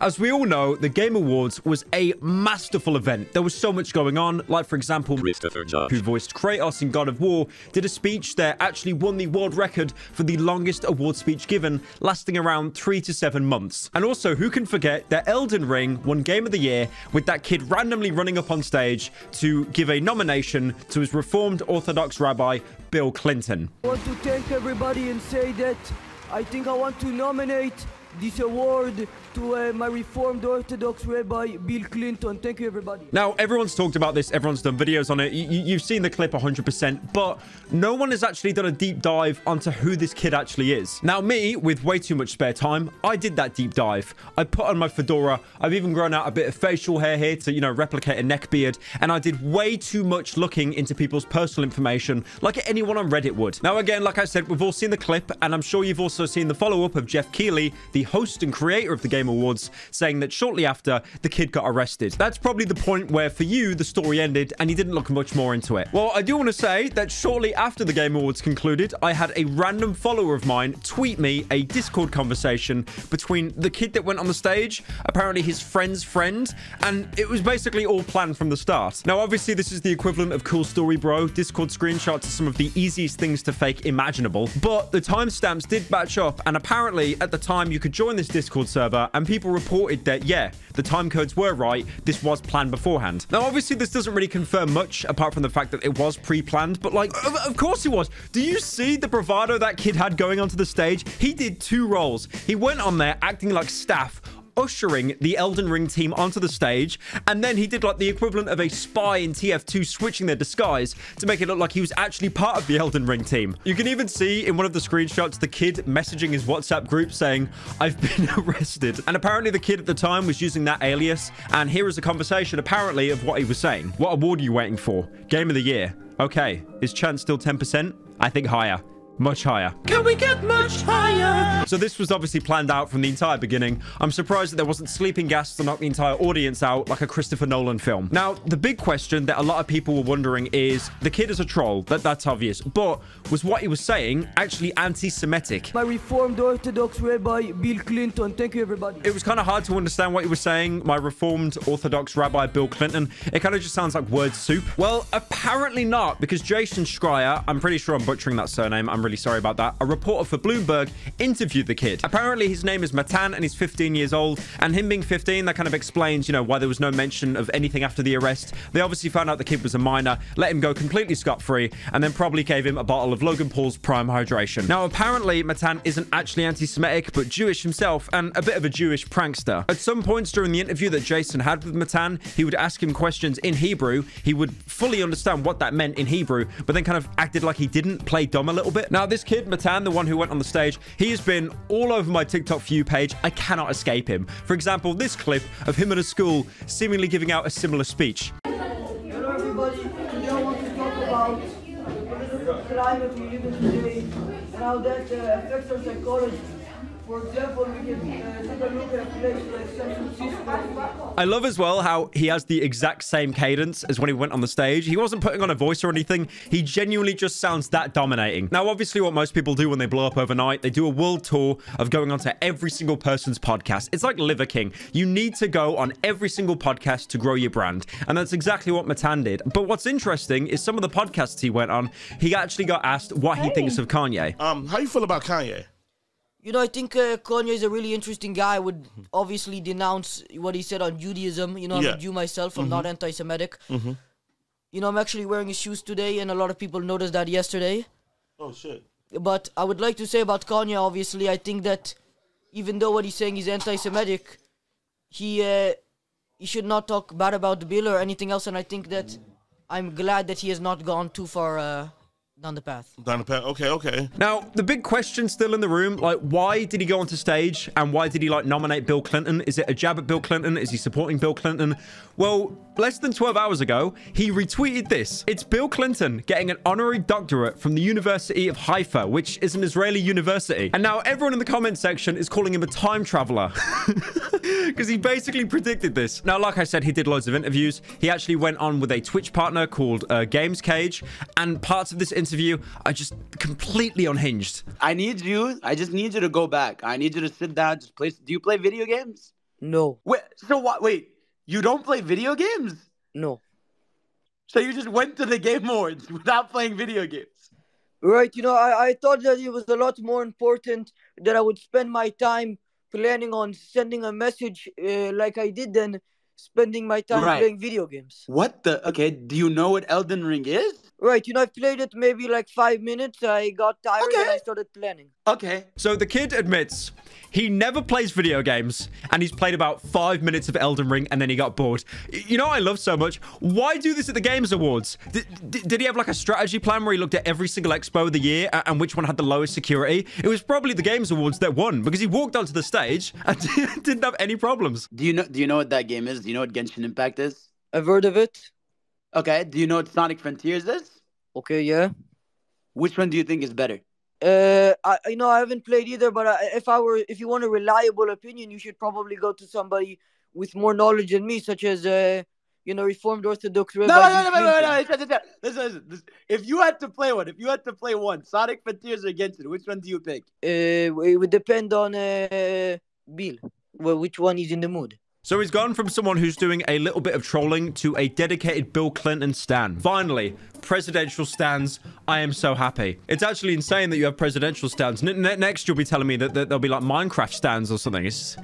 As we all know, the Game Awards was a masterful event. There was so much going on. Like, for example, Christopher Judge, who voiced Kratos in God of War, did a speech that actually won the world record for the longest award speech given, lasting around 3 to 7 months. And also, who can forget that Elden Ring won Game of the Year with that kid randomly running up on stage to give a nomination to his Reformed Orthodox rabbi, Bill Clinton. I want to thank everybody and say that I think I want to nominate this award to my Reformed Orthodox Rabbi, Bill Clinton. Thank you, everybody. Now, everyone's talked about this. Everyone's done videos on it. You've seen the clip 100%, but no one has actually done a deep dive onto who this kid actually is. Now, me, with way too much spare time, I did that deep dive. I put on my fedora. I've even grown out a bit of facial hair here to, you know, replicate a neck beard. And I did way too much looking into people's personal information, like anyone on Reddit would. Now, again, like I said, we've all seen the clip, and I'm sure you've also seen the follow-up of Jeff Keighley, the host and creator of the Game Awards, saying that shortly after, the kid got arrested. That's probably the point where, for you, the story ended and you didn't look much more into it. Well, I do want to say that shortly after the Game Awards concluded, I had a random follower of mine tweet me a Discord conversation between the kid that went on the stage, apparently his friend's friend, and it was basically all planned from the start. Now, obviously, this is the equivalent of Cool Story Bro. Discord screenshots are some of the easiest things to fake imaginable, but the timestamps did match up, and apparently, at the time, you could join this Discord server, and people reported that, yeah, the time codes were right. This was planned beforehand. Now, obviously, this doesn't really confirm much, apart from the fact that it was pre-planned, but, like, of course it was. Do you see the bravado that kid had going onto the stage? He did 2 roles. He went on there acting like staff, ushering the Elden Ring team onto the stage, and then he did like the equivalent of a spy in TF2 switching their disguise to make it look like he was actually part of the Elden Ring team. You can even see in one of the screenshots the kid messaging his WhatsApp group saying, "I've been arrested." And apparently the kid at the time was using that alias, and here is a conversation apparently of what he was saying. "What award are you waiting for? Game of the Year. Okay, is chance still 10%? I think higher. Much higher. Can we get much higher?" So this was obviously planned out from the entire beginning. I'm surprised that there wasn't sleeping gas to knock the entire audience out like a Christopher Nolan film. Now, the big question that a lot of people were wondering is, the kid is a troll. That's obvious. But was what he was saying actually anti-Semitic? My Reformed Orthodox Rabbi, Bill Clinton. Thank you, everybody. It was kind of hard to understand what he was saying. My Reformed Orthodox Rabbi, Bill Clinton. It kind of just sounds like word soup. Well, apparently not, because Jason Schreier, I'm pretty sure I'm butchering that surname. I'm really sorry about that. A reporter for Bloomberg interviewed the kid. Apparently, his name is Matan and he's 15 years old. And him being 15, that kind of explains, you know, why there was no mention of anything after the arrest. They obviously found out the kid was a minor, let him go completely scot-free, and then probably gave him a bottle of Logan Paul's Prime Hydration. Now, apparently, Matan isn't actually anti-Semitic, but Jewish himself and a bit of a Jewish prankster. At some points during the interview that Jason had with Matan, he would ask him questions in Hebrew. He would fully understand what that meant in Hebrew, but then kind of acted like he didn't, play dumb a little bit. Now, this kid, Matan, the one who went on the stage, he has been all over my TikTok For You page. I cannot escape him. For example, this clip of him at a school seemingly giving out a similar speech. Hello, everybody. Today I want to talk about the climate we live in today and how that affects our psychology. For example, we can take a look at a place like San Francisco. I love as well how he has the exact same cadence as when he went on the stage. He wasn't putting on a voice or anything. He genuinely just sounds that dominating. Now, obviously, what most people do when they blow up overnight, they do a world tour of going onto every single person's podcast. It's like Liver King. You need to go on every single podcast to grow your brand. And that's exactly what Matan did. But what's interesting is some of the podcasts he went on, he actually got asked what he thinks of Kanye. How you feel about Kanye? You know, I think Kanye is a really interesting guy. I would obviously denounce what he said on Judaism. You know, I'm a Jew myself. I'm not anti-Semitic. You know, I'm actually wearing his shoes today, and a lot of people noticed that yesterday. Oh, shit. But I would like to say about Kanye, obviously, I think that even though what he's saying is anti-Semitic, he should not talk bad about the bill or anything else. And I think that I'm glad that he has not gone too far down the path. Down the path. Okay, okay. Now, the big question still in the room, like, why did he go onto stage and why did he, like, nominate Bill Clinton? Is it a jab at Bill Clinton? Is he supporting Bill Clinton? Well, less than 12 hours ago, he retweeted this. It's Bill Clinton getting an honorary doctorate from the University of Haifa, which is an Israeli university. And now everyone in the comment section is calling him a time traveler because he basically predicted this. Now, like I said, he did loads of interviews. He actually went on with a Twitch partner called Games Cage, and parts of this interview are just completely unhinged. I just need you to go back. I need you to sit down, just play. Do you play video games? No, Wait, so what? Wait, you don't play video games? no. So you just went to the Game Awards without playing video games? Right, I thought that it was a lot more important that I would spend my time planning on sending a message like I did than spending my time Right. playing video games. What the? Okay, do you know what Elden Ring is? Right, I've played it maybe like 5 minutes. I got tired and Okay. I started planning. Okay. So the kid admits he never plays video games and he's played about 5 minutes of Elden Ring and then he got bored. You know what I love so much? Why do this at the Games Awards? Did he have like a strategy plan where he looked at every single expo of the year and which one had the lowest security? It was probably the Games Awards that won because he walked onto the stage and didn't have any problems. Do you know what that game is? Do you know what Genshin Impact is? I've heard of it. Okay. Do you know what Sonic Frontiers is? Okay, yeah. Which one do you think is better? I haven't played either, but if you want a reliable opinion, you should probably go to somebody with more knowledge than me, such as Reformed Orthodox Rabbi. No. Listen. If you had to play one, Sonic Frontiers or Genshin, which one do you pick? It would depend on Bill. Well, which one is in the mood? So he's gone from someone who's doing a little bit of trolling to a dedicated Bill Clinton stan. Finally, presidential stans. I am so happy. It's actually insane that you have presidential stans. Next, you'll be telling me that there'll be like Minecraft stans or something. It's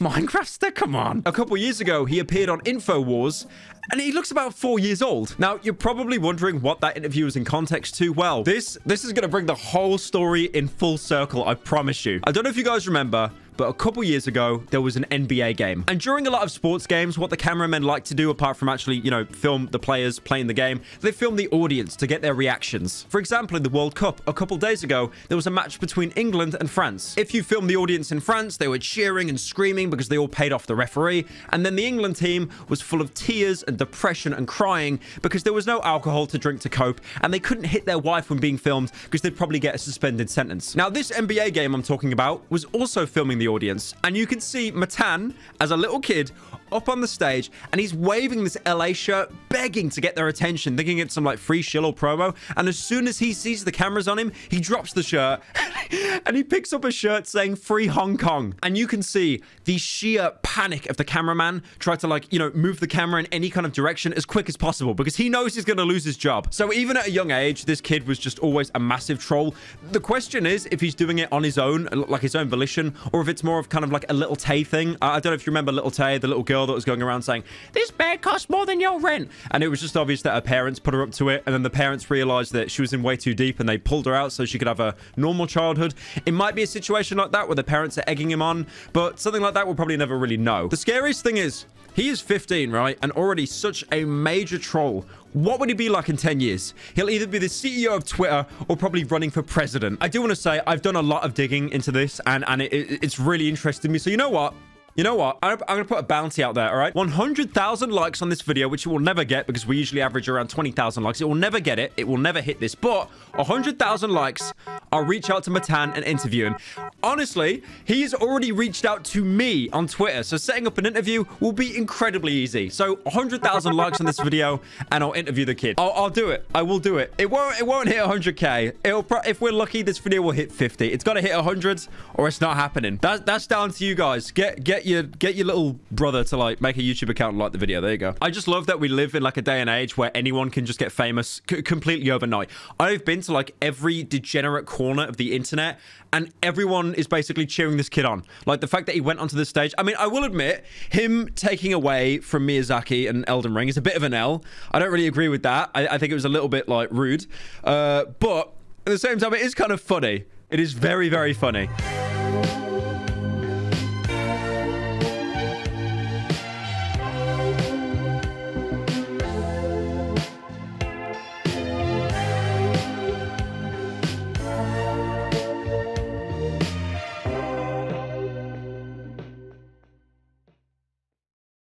Minecraft stan? Come on. A couple years ago, he appeared on InfoWars and he looks about 4 years old. Now, you're probably wondering what that interview is in context to. Well, this is going to bring the whole story in full circle, I promise you. I don't know if you guys remember, but a couple years ago, there was an NBA game. And during a lot of sports games, what the cameramen like to do, apart from actually, film the players playing the game, they film the audience to get their reactions. For example, in the World Cup, a couple days ago, there was a match between England and France. If you film the audience in France, they were cheering and screaming because they all paid off the referee. And then the England team was full of tears and depression and crying because there was no alcohol to drink to cope. And they couldn't hit their wife when being filmed because they'd probably get a suspended sentence. Now, this NBA game I'm talking about was also filming the audience, and you can see Matan as a little kid up on the stage, and he's waving this LA shirt, begging to get their attention, thinking it's some like free shill or promo. And as soon as he sees the cameras on him, he drops the shirt and he picks up a shirt saying free Hong Kong. And you can see the sheer panic of the cameraman try to move the camera in any kind of direction as quick as possible because he knows he's going to lose his job. So even at a young age, this kid was just always a massive troll. The question is if he's doing it on his own, like his own volition, or if it's more of kind of like a Little Tay thing. I don't know if you remember Little Tay, the little girl that was going around saying, this bed costs more than your rent. And it was just obvious that her parents put her up to it. And then the parents realized that she was in way too deep and they pulled her out so she could have a normal childhood. It might be a situation like that where the parents are egging him on, but something like that we'll probably never really know. The scariest thing is, he is 15, right? And already such a major troll. What would he be like in 10 years? He'll either be the CEO of Twitter or probably running for president. I do want to say I've done a lot of digging into this and it's really interested me. So you know what? I'm going to put a bounty out there, all right? 100,000 likes on this video, which it will never get because we usually average around 20,000 likes. It will never get it. It will never hit this. But 100,000 likes, I'll reach out to Matan and interview him. Honestly, he's already reached out to me on Twitter. So setting up an interview will be incredibly easy. So 100,000 likes on this video and I'll interview the kid. I'll do it. I will do it. It won't hit 100K. If we're lucky, this video will hit 50. It's got to hit 100 or it's not happening. That's down to you guys. Get your little brother to like make a YouTube account and like the video. There you go. I just love that we live in like a day and age where anyone can just get famous completely overnight. I've been to like every degenerate corner of the internet and everyone is basically cheering this kid on. Like the fact that he went onto the stage. I mean, I will admit him taking away from Miyazaki and Elden Ring is a bit of an L. I don't really agree with that. I think it was a little bit like rude. But at the same time, it is kind of funny. It is very, very funny.